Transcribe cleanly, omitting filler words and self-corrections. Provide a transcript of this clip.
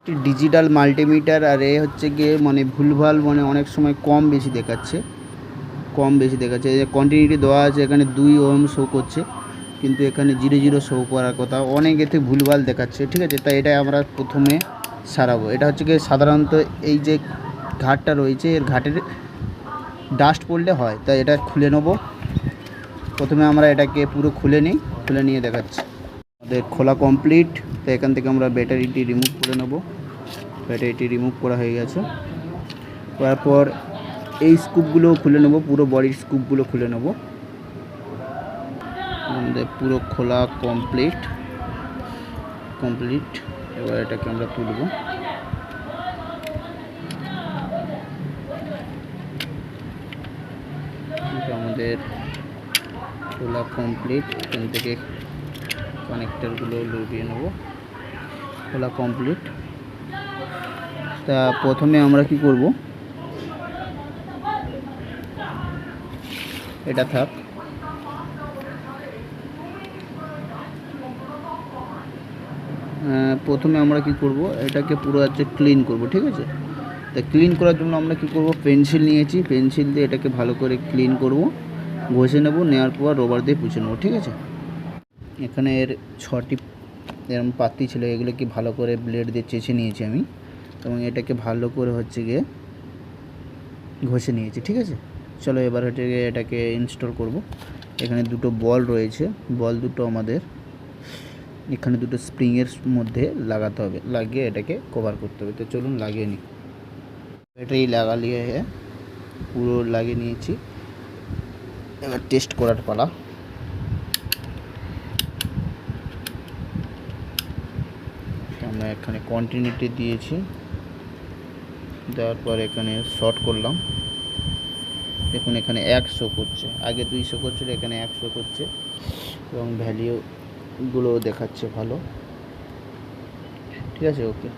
Digital multimeter আর এ হচ্ছে গিয়ে মানে ভুলভাল মানে অনেক সময় কম বেশি দেখাচ্ছে এই যে কন্টিনিউটি দেওয়া আছে এখানে 2 ওহম শো করছে কিন্তু এখানে 0 শো করার কথা, অনেক এতে ভুলভাল দেখাচ্ছে। ঠিক আছে, তাই এটা আমরা প্রথমে সারাবো। এটা হচ্ছে গিয়ে সাধারণত এই যে ঘাটটা রয়েছে এর ঘাটের ডাস্ট পড়লে হয়, তাই এটা খুলে নেব। প্রথমে আমরা এটাকে পুরো খুলে নিয়ে দেখাচ্ছি। আমাদের খোলা কমপ্লিট। তো এখান থেকে আমরা ব্যাটারিটি রিমুভ করে নেব। ব্যাটারিটি রিমুভ করা হয়ে গেছে। তারপর এই স্কুপগুলো খুলে নেব, পুরো বডির স্কুপগুলো খুলে নেব। আমাদের পুরো খোলা কমপ্লিট। এবার এটাকে আমরা তুলব। আমাদের খোলা কমপ্লিট। এখান থেকে কানেক্টরগুলো লুকিয়ে নেব। খোলা কমপ্লিট। তা প্রথমে আমরা কি করব, এটা থাক। প্রথমে আমরা কি করব, এটাকে পুরো হচ্ছে ক্লিন করব। ঠিক আছে, তা ক্লিন করার জন্য আমরা কি করব, পেন্সিল নিয়েছি, পেন্সিল দিয়ে এটাকে ভালো করে ক্লিন করব, ঘষে নেব, নেওয়ার পর রবার দিয়ে পুছে নেব। ঠিক আছে, এখানে এর 6টি এরকম পাতি ছিল, এগুলো কি ভালো করে ব্লেড দিয়ে চেঁচে নিয়েছি আমি, এবং এটাকে ভালো করে হচ্ছে গিয়ে ঘষে নিয়েছি। ঠিক আছে, চলো এবার হচ্ছে গিয়ে এটাকে ইনস্টল করব। এখানে দুটো বল রয়েছে, বল দুটো আমাদের এখানে দুটো স্প্রিংয়ের মধ্যে লাগাতে হবে, লাগিয়ে এটাকে কভার করতে হবে। তো চলুন লাগিয়ে নিই। ব্যাটারি লাগা নিয়ে পুরো লাগিয়ে নিয়েছি, এবার টেস্ট করার পালা। আমরা এখানে কন্টিনিউটি দিয়েছি, দেওয়ার পর এখানে শর্ট করলাম। দেখুন এখানে 1 শো করছে, আগে 2 শো করছিল, এখানে 1 শো করছে এবং ভ্যালিউগুলো দেখাচ্ছে ভালো। ঠিক আছে, ওকে।